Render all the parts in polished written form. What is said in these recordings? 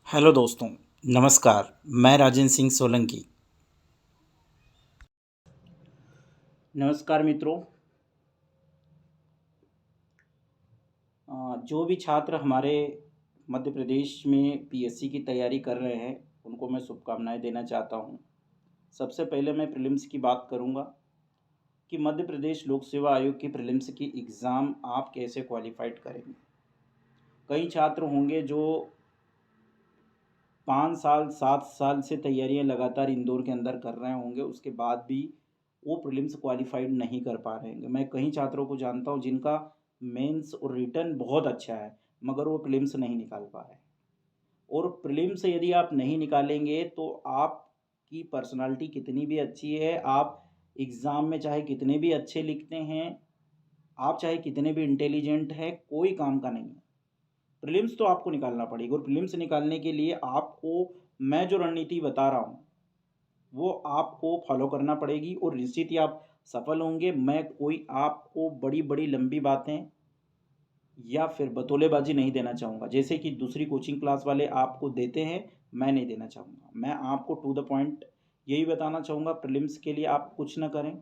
Hello दोस्तों, नमस्कार। मैं राजेंद्र सिंह सोलंकी। नमस्कार मित्रों। जो भी छात्र हमारे मध्य प्रदेश में पीएससी की तैयारी कर रहे हैं, उनको मैं शुभकामनाएं देना चाहता हूं। सबसे पहले मैं प्रीलिम्स की बात करूंगा कि मध्य प्रदेश लोक सेवा आयोग की प्रीलिम्स की एग्ज़ाम आप कैसे क्वालिफाइड करेंगे। कई छात्र होंगे जो 5 साल 7 साल से तैयारियां लगातार इंदौर के अंदर कर रहे होंगे, उसके बाद भी वो प्रीलिम्स क्वालिफाइड नहीं कर पा रहे हैं। मैं कई छात्रों को जानता हूं जिनका मेंस और रिटर्न बहुत अच्छा है, मगर वो प्रीलिम्स नहीं निकाल पा रहे हैं। और प्रीलिम्स यदि आप नहीं निकालेंगे तो आपकी पर्सनालिटी कितनी भी अच्छी है, आप एग्ज़ाम में चाहे कितने भी अच्छे लिखते हैं, आप चाहे कितने भी इंटेलिजेंट हैं, कोई काम का नहीं है। प्रीलिम्स तो आपको निकालना पड़ेगा, और प्रीलिम्स निकालने के लिए आपको मैं जो रणनीति बता रहा हूँ वो आपको फॉलो करना पड़ेगी, और निश्चित ही आप सफल होंगे। मैं कोई आपको बड़ी बड़ी लंबी बातें या फिर बतौलेबाजी नहीं देना चाहूँगा, जैसे कि दूसरी कोचिंग क्लास वाले आपको देते हैं, मैं नहीं देना चाहूँगा। मैं आपको टू द पॉइंट यही बताना चाहूँगा। प्रीलिम्स के लिए आप कुछ ना करें,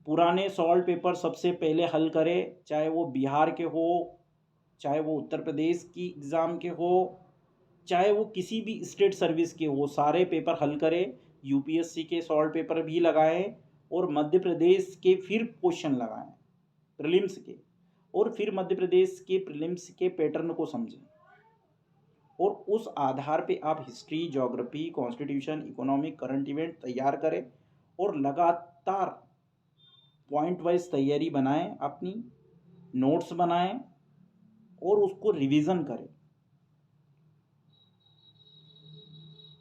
पुराने सॉल्व पेपर सबसे पहले हल करें, चाहे वो बिहार के हो, चाहे वो उत्तर प्रदेश की एग्ज़ाम के हो, चाहे वो किसी भी स्टेट सर्विस के हो, सारे पेपर हल करें। यूपीएससी के सॉल्व पेपर भी लगाएं, और मध्य प्रदेश के फिर क्वेश्चन लगाएं प्रीलिम्स के, और फिर मध्य प्रदेश के प्रीलिम्स के पैटर्न को समझें, और उस आधार पे आप history, geography, constitution, economic, current event तैयार करें, और लगातार पॉइंट वाइज तैयारी बनाएं, अपनी नोट्स बनाएं और उसको रिवीजन करें।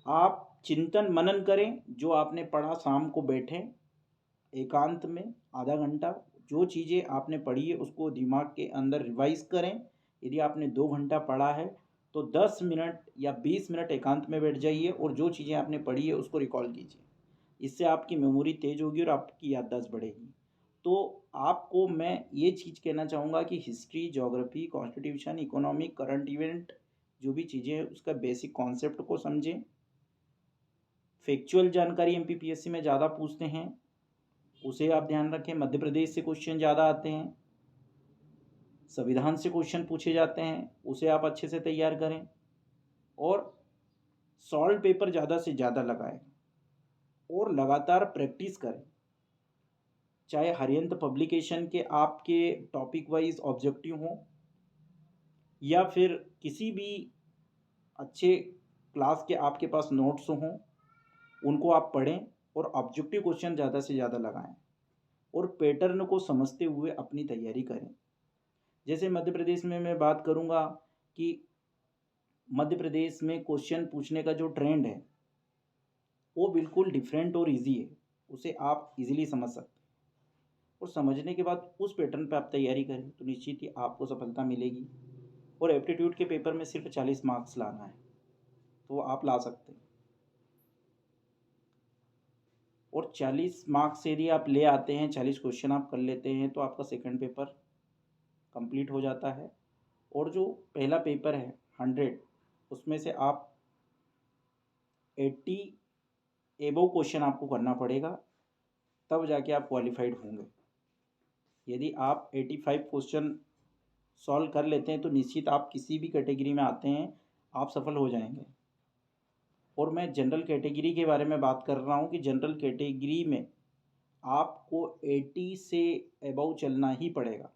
आप चिंतन मनन करें, जो आपने पढ़ा शाम को बैठें एकांत में आधा घंटा, जो चीज़ें आपने पढ़ी है उसको दिमाग के अंदर रिवाइज करें। यदि आपने 2 घंटा पढ़ा है तो 10 मिनट या 20 मिनट एकांत में बैठ जाइए, और जो चीज़ें आपने पढ़ी है उसको रिकॉल कीजिए। इससे आपकी मेमोरी तेज होगी और आपकी याददाश्त बढ़ेगी। तो आपको मैं ये चीज़ कहना चाहूँगा कि history, geography, constitution, economic, current event, जो भी चीज़ें हैं उसका बेसिक कॉन्सेप्ट को समझें। फैक्चुअल जानकारी एमपीपीएससी में ज़्यादा पूछते हैं, उसे आप ध्यान रखें। मध्य प्रदेश से क्वेश्चन ज़्यादा आते हैं, संविधान से क्वेश्चन पूछे जाते हैं, उसे आप अच्छे से तैयार करें, और सॉल्व पेपर ज़्यादा से ज़्यादा लगाएं, और लगातार प्रैक्टिस करें। चाहे हरियंत पब्लिकेशन के आपके टॉपिक वाइज ऑब्जेक्टिव हों, या फिर किसी भी अच्छे क्लास के आपके पास नोट्स हों, उनको आप पढ़ें और ऑब्जेक्टिव क्वेश्चन ज़्यादा से ज़्यादा लगाएं, और पैटर्न को समझते हुए अपनी तैयारी करें। जैसे मध्य प्रदेश में मैं बात करूंगा कि मध्य प्रदेश में क्वेश्चन पूछने का जो ट्रेंड है वो बिल्कुल डिफरेंट और इजी है, उसे आप इजीली समझ सकते हैं। और समझने के बाद उस पैटर्न पे आप तैयारी करें तो निश्चित ही आपको सफलता मिलेगी। और एप्टीट्यूड के पेपर में सिर्फ 40 मार्क्स लाना है, तो वो आप ला सकते हैं। और 40 मार्क्स यदि आप ले आते हैं, 40 क्वेश्चन आप कर लेते हैं, तो आपका सेकंड पेपर कंप्लीट हो जाता है। और जो पहला पेपर है 100, उसमें से आप 80 एबव क्वेश्चन आपको करना पड़ेगा, तब जाके आप क्वालिफाइड होंगे। यदि आप 85 क्वेश्चन सॉल्व कर लेते हैं तो निश्चित आप किसी भी कैटेगरी में आते हैं, आप सफल हो जाएंगे। और मैं जनरल कैटेगरी के बारे में बात कर रहा हूँ कि जनरल कैटेगरी में आपको 80 से एबव चलना ही पड़ेगा।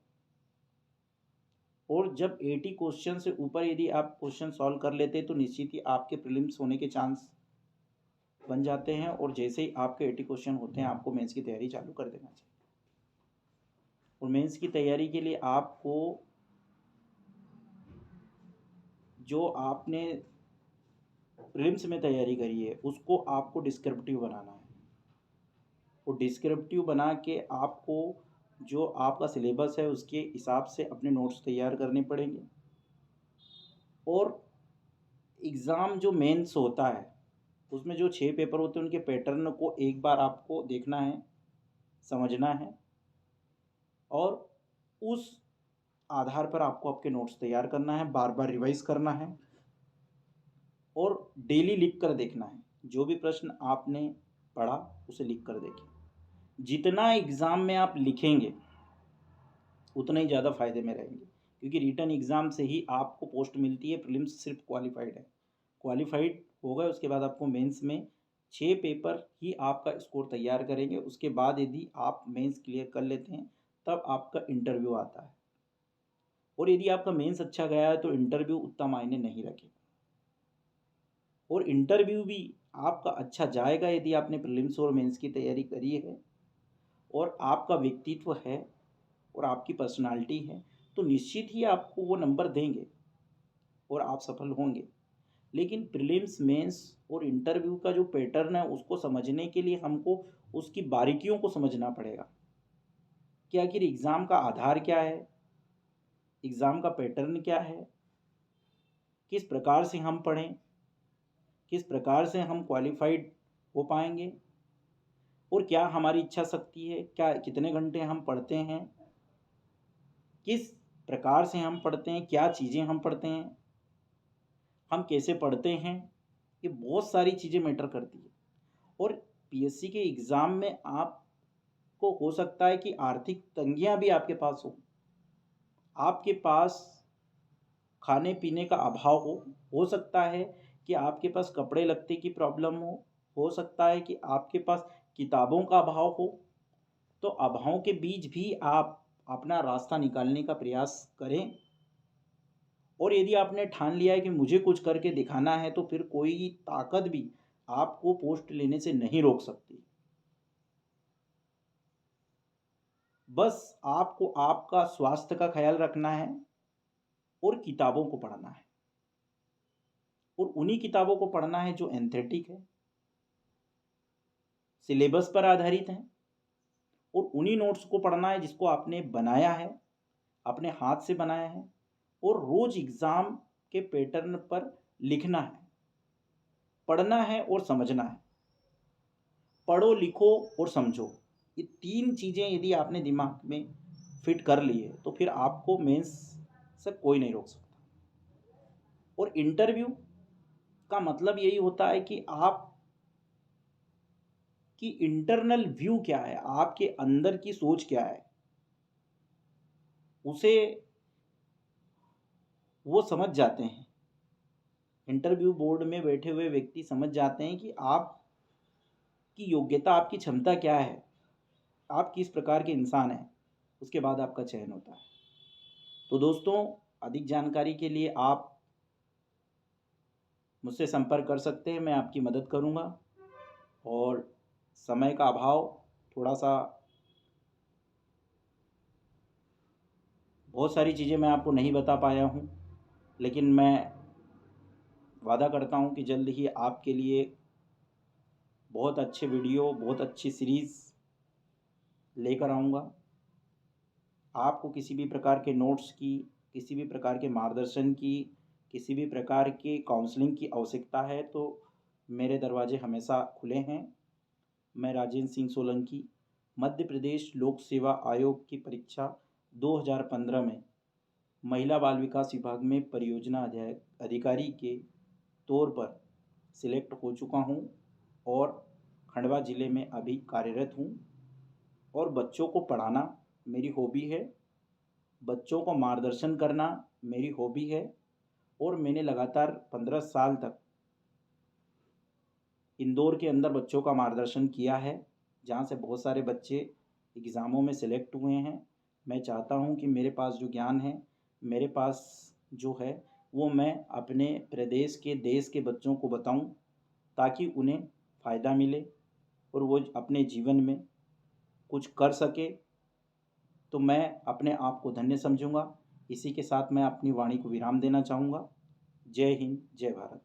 और जब 80 क्वेश्चन से ऊपर यदि आप क्वेश्चन सॉल्व कर लेते हैं तो निश्चित ही आपके प्रीलिम्स होने के चांस बन जाते हैं। और जैसे ही आपके 80 क्वेश्चन होते हैं, आपको मेंस की तैयारी चालू कर देना चाहिए। और मेंस की तैयारी के लिए आपको जो आपने प्रीलिम्स में तैयारी करी है उसको आपको डिस्क्रिप्टिव बनाना है, और डिस्क्रिप्टिव बना के आपको जो आपका सिलेबस है उसके हिसाब से अपने नोट्स तैयार करने पड़ेंगे। और एग्ज़ाम जो मेंस होता है उसमें जो 6 पेपर होते हैं उनके पैटर्न को एक बार आपको देखना है, समझना है, और उस आधार पर आपको आपके नोट्स तैयार करना है, बार बार रिवाइज करना है। और डेली लिख कर देखना है। जो भी प्रश्न आपने पढ़ा उसे लिख कर देखें। जितना एग्ज़ाम में आप लिखेंगे उतना ही ज़्यादा फ़ायदे में रहेंगे, क्योंकि रिटन एग्ज़ाम से ही आपको पोस्ट मिलती है। प्रीलिम्स सिर्फ क्वालिफाइड है, क्वालिफाइड हो गए उसके बाद आपको मेंस में 6 पेपर ही आपका स्कोर तैयार करेंगे। उसके बाद यदि आप मेंस क्लियर कर लेते हैं तब आपका इंटरव्यू आता है, और यदि आपका मेंस अच्छा गया है तो इंटरव्यू उतना मायने नहीं रखेगा। और इंटरव्यू भी आपका अच्छा जाएगा यदि आपने प्रीलिम्स और मेंस की तैयारी करी है और आपका व्यक्तित्व है और आपकी पर्सनालिटी है, तो निश्चित ही आपको वो नंबर देंगे और आप सफल होंगे। लेकिन प्रीलिम्स, मेंस और इंटरव्यू का जो पैटर्न है उसको समझने के लिए हमको उसकी बारीकियों को समझना पड़ेगा कि आखिर एग्ज़ाम का आधार क्या है, एग्ज़ाम का पैटर्न क्या है, किस प्रकार से हम पढ़ें, किस प्रकार से हम क्वालिफाइड हो पाएंगे, और क्या हमारी इच्छा शक्ति है, क्या कितने घंटे हम पढ़ते हैं, किस प्रकार से हम पढ़ते हैं, क्या चीज़ें हम पढ़ते हैं, हम कैसे पढ़ते हैं। ये बहुत सारी चीज़ें मैटर करती है। और पीएससी के एग्ज़ाम में आपको हो सकता है कि आर्थिक तंगियां भी आपके पास आपके पास खाने पीने का अभाव हो सकता है कि आपके पास कपड़े लत्ते की प्रॉब्लम हो सकता है कि आपके पास किताबों का अभाव हो। तो अभाव के बीच भी आप अपना रास्ता निकालने का प्रयास करें, और यदि आपने ठान लिया है कि मुझे कुछ करके दिखाना है तो फिर कोई ताकत भी आपको पोस्ट लेने से नहीं रोक सकती। बस आपको आपका स्वास्थ्य का ख्याल रखना है और किताबों को पढ़ना है, और उन्हीं किताबों को पढ़ना है जो एंथेटिक है, सिलेबस पर आधारित है, और उन्हीं नोट्स को पढ़ना है जिसको आपने बनाया है, अपने हाथ से बनाया है, और रोज एग्ज़ाम के पैटर्न पर लिखना है, पढ़ना है और समझना है। पढ़ो, लिखो और समझो, ये 3 चीज़ें यदि आपने दिमाग में फिट कर ली है तो फिर आपको मेंस से कोई नहीं रोक सकता। और इंटरव्यू का मतलब यही होता है कि आप की इंटरनल व्यू क्या है, आपके अंदर की सोच क्या है, उसे वो समझ जाते हैं। इंटरव्यू बोर्ड में बैठे हुए व्यक्ति समझ जाते हैं कि आपकी योग्यता, आपकी क्षमता क्या है, आप किस प्रकार के इंसान हैं, उसके बाद आपका चयन होता है। तो दोस्तों, अधिक जानकारी के लिए आप मुझसे संपर्क कर सकते हैं, मैं आपकी मदद करूंगा। और समय का अभाव, थोड़ा सा बहुत सारी चीज़ें मैं आपको नहीं बता पाया हूँ, लेकिन मैं वादा करता हूँ कि जल्द ही आपके लिए बहुत अच्छे वीडियो, बहुत अच्छी सीरीज़ लेकर आऊँगा। आपको किसी भी प्रकार के नोट्स की, किसी भी प्रकार के मार्गदर्शन की, किसी भी प्रकार के काउंसलिंग की आवश्यकता है तो मेरे दरवाजे हमेशा खुले हैं। मैं राजेंद्र सिंह सोलंकी, मध्य प्रदेश लोक सेवा आयोग की परीक्षा 2015 में महिला बाल विकास विभाग में परियोजना अधिकारी के तौर पर सिलेक्ट हो चुका हूँ, और खंडवा ज़िले में अभी कार्यरत हूँ। और बच्चों को पढ़ाना मेरी हॉबी है, बच्चों को मार्गदर्शन करना मेरी हॉबी है, और मैंने लगातार 15 साल तक इंदौर के अंदर बच्चों का मार्गदर्शन किया है, जहाँ से बहुत सारे बच्चे एग्ज़ामों में सेलेक्ट हुए हैं। मैं चाहता हूँ कि मेरे पास जो ज्ञान है, मेरे पास जो है, वो मैं अपने प्रदेश के, देश के बच्चों को बताऊँ, ताकि उन्हें फ़ायदा मिले और वो अपने जीवन में कुछ कर सके। तो मैं अपने आप को धन्य समझूंगा। इसी के साथ मैं अपनी वाणी को विराम देना चाहूँगा। जय हिंद, जय भारत।